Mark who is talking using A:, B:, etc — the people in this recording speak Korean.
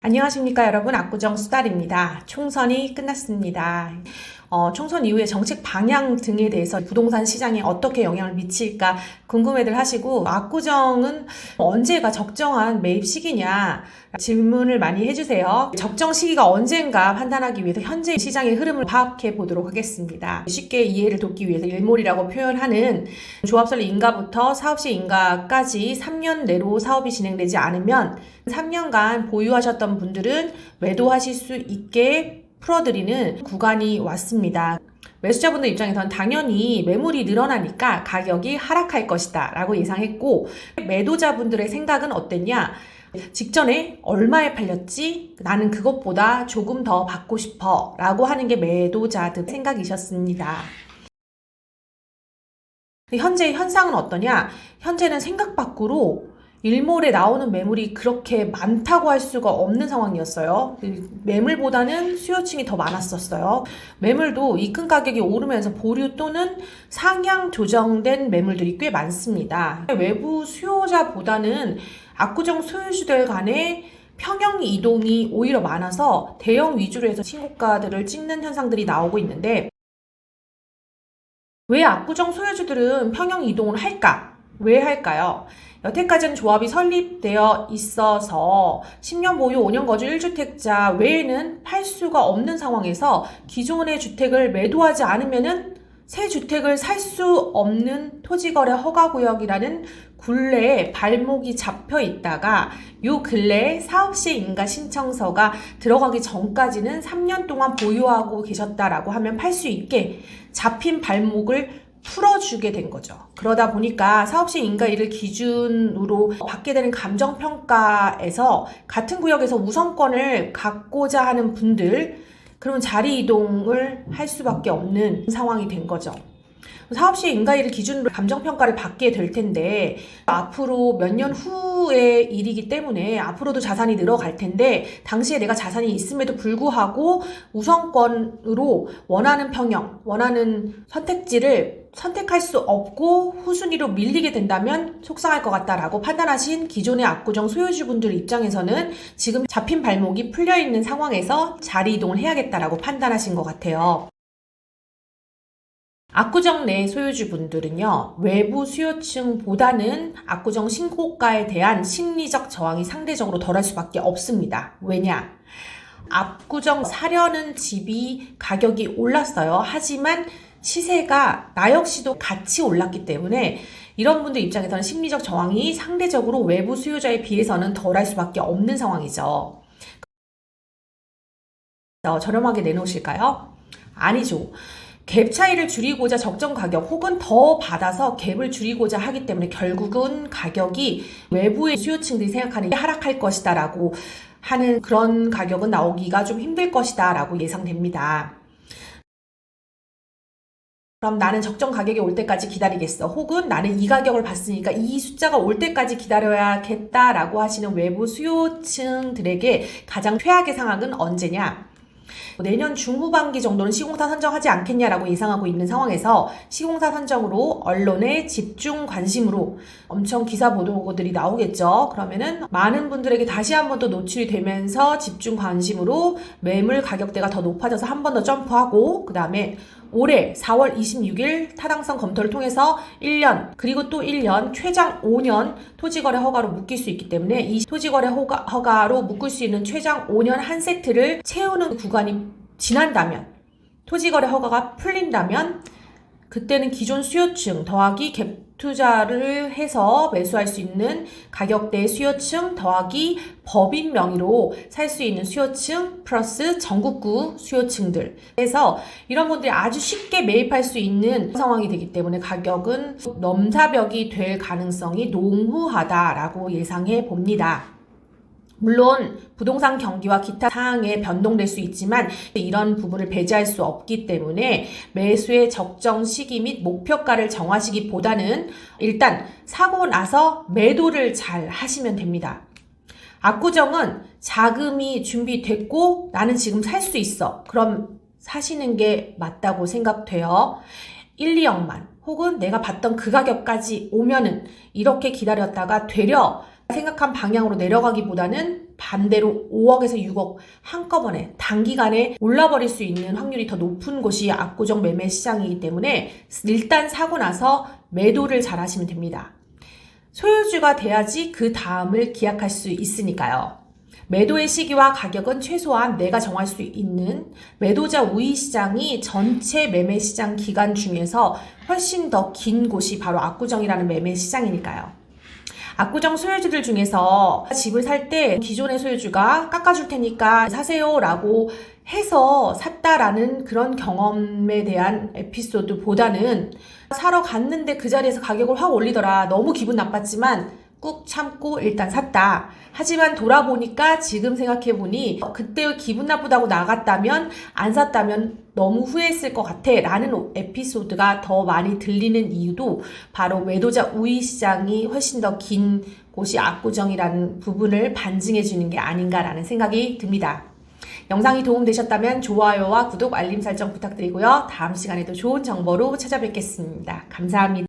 A: 안녕하십니까 여러분, 압구정 수달입니다. 총선이 끝났습니다. 총선 이후에 정책 방향 등에 대해서 부동산 시장에 어떻게 영향을 미칠까 궁금해들 하시고, 압구정은 언제가 적정한 매입 시기냐 질문을 많이 해주세요. 적정 시기가 언젠가 판단하기 위해서 현재 시장의 흐름을 파악해 보도록 하겠습니다. 쉽게 이해를 돕기 위해서 일몰이라고 표현하는 조합설립 인가부터 사업시 인가까지 3년 내로 사업이 진행되지 않으면 3년간 보유하셨던 분들은 매도하실 수 있게 풀어드리는 구간이 왔습니다. 매수자분들 입장에서는 당연히 매물이 늘어나니까 가격이 하락할 것이다 라고 예상했고, 매도자분들의 생각은 어땠냐? 직전에 얼마에 팔렸지? 나는 그것보다 조금 더 받고 싶어 라고 하는 게 매도자들 생각이셨습니다. 현재 현상은 어떠냐? 현재는 생각 밖으로 일몰에 나오는 매물이 그렇게 많다고 할 수가 없는 상황이었어요. 매물보다는 수요층이 더 많았었어요. 매물도 입금 가격이 오르면서 보류 또는 상향 조정된 매물들이 꽤 많습니다. 외부 수요자보다는 압구정 소유주들 간의 평형 이동이 오히려 많아서 대형 위주로 해서 신고가들을 찍는 현상들이 나오고 있는데, 왜 압구정 소유주들은 평형 이동을 할까? 왜 할까요? 여태까지는 조합이 설립되어 있어서 10년 보유 5년 거주 1주택자 외에는 팔 수가 없는 상황에서 기존의 주택을 매도하지 않으면은 새 주택을 살 수 없는 토지거래 허가구역이라는 굴레에 발목이 잡혀 있다가 요 근래에 사업시 인가 신청서가 들어가기 전까지는 3년 동안 보유하고 계셨다라고 하면 팔 수 있게 잡힌 발목을 풀어주게 된 거죠. 그러다 보니까 사업시 인가일을 기준으로 받게 되는 감정평가에서 같은 구역에서 우선권을 갖고자 하는 분들, 그러면 자리 이동을 할 수밖에 없는 상황이 된 거죠. 사업시 인가일을 기준으로 감정평가를 받게 될 텐데, 앞으로 몇 년 후의 일이기 때문에 앞으로도 자산이 늘어갈 텐데, 당시에 내가 자산이 있음에도 불구하고 우선권으로 원하는 평형, 원하는 선택지를 선택할 수 없고 후순위로 밀리게 된다면 속상할 것 같다라고 판단하신 기존의 압구정 소유주분들 입장에서는 지금 잡힌 발목이 풀려있는 상황에서 자리 이동을 해야겠다라고 판단하신 것 같아요. 압구정 내 소유주분들은요, 외부 수요층보다는 압구정 신고가에 대한 심리적 저항이 상대적으로 덜할 수밖에 없습니다. 왜냐? 압구정 사려는 집이 가격이 올랐어요. 하지만 시세가 나 역시도 같이 올랐기 때문에 이런 분들 입장에서는 심리적 저항이 상대적으로 외부 수요자에 비해서는 덜할 수밖에 없는 상황이죠. 저렴하게 내놓으실까요? 아니죠. 갭 차이를 줄이고자 적정 가격 혹은 더 받아서 갭을 줄이고자 하기 때문에 결국은 가격이 외부의 수요층들이 생각하는 게 하락할 것이다 라고 하는 그런 가격은 나오기가 좀 힘들 것이다 라고 예상됩니다. 그럼 나는 적정 가격이 올 때까지 기다리겠어. 혹은 나는 이 가격을 봤으니까 이 숫자가 올 때까지 기다려야겠다라고 하시는 외부 수요층들에게 가장 최악의 상황은 언제냐? 내년 중후반기 정도는 시공사 선정하지 않겠냐라고 예상하고 있는 상황에서 시공사 선정으로 언론의 집중 관심으로 엄청 기사 보도들이 나오겠죠. 그러면은 많은 분들에게 다시 한 번 더 노출이 되면서 집중 관심으로 매물 가격대가 더 높아져서 한 번 더 점프하고, 그 다음에 올해 4월 26일 타당성 검토를 통해서 1년 그리고 또 1년 최장 5년 토지거래 허가로 묶일 수 있기 때문에 이 토지거래 허가로 묶을 수 있는 최장 5년 한 세트를 채우는 구간이 지난다면, 토지거래 허가가 풀린다면 그때는 기존 수요층 더하기 갭 투자를 해서 매수할 수 있는 가격대의 수요층 더하기 법인 명의로 살 수 있는 수요층 플러스 전국구 수요층들 해서 이런 분들이 아주 쉽게 매입할 수 있는 상황이 되기 때문에 가격은 넘사벽이 될 가능성이 농후하다라고 예상해 봅니다. 물론 부동산 경기와 기타 사항에 변동될 수 있지만 이런 부분을 배제할 수 없기 때문에 매수의 적정 시기 및 목표가를 정하시기보다는 일단 사고 나서 매도를 잘 하시면 됩니다. 압구정은 자금이 준비됐고 나는 지금 살 수 있어. 그럼 사시는 게 맞다고 생각돼요. 1, 2억만 혹은 내가 봤던 그 가격까지 오면은 이렇게 기다렸다가 되려 생각한 방향으로 내려가기보다는 반대로 5억에서 6억 한꺼번에 단기간에 올라버릴 수 있는 확률이 더 높은 곳이 압구정 매매 시장이기 때문에 일단 사고 나서 매도를 잘 하시면 됩니다. 소유주가 돼야지 그 다음을 기약할 수 있으니까요. 매도의 시기와 가격은 최소한 내가 정할 수 있는 매도자 우위 시장이 전체 매매 시장 기간 중에서 훨씬 더 긴 곳이 바로 압구정이라는 매매 시장이니까요. 압구정 소유주들 중에서 집을 살 때 기존의 소유주가 깎아줄 테니까 사세요 라고 해서 샀다라는 그런 경험에 대한 에피소드보다는 사러 갔는데 그 자리에서 가격을 확 올리더라. 너무 기분 나빴지만 꾹 참고 일단 샀다. 하지만 돌아보니까 지금 생각해보니 그때 기분 나쁘다고 나갔다면 안 샀다면 너무 후회했을 것 같아 라는 에피소드가 더 많이 들리는 이유도 바로 매도자 우위 시장이 훨씬 더 긴 곳이 압구정이라는 부분을 반증해 주는 게 아닌가라는 생각이 듭니다. 영상이 도움되셨다면 좋아요와 구독, 알림 설정 부탁드리고요. 다음 시간에도 좋은 정보로 찾아뵙겠습니다. 감사합니다.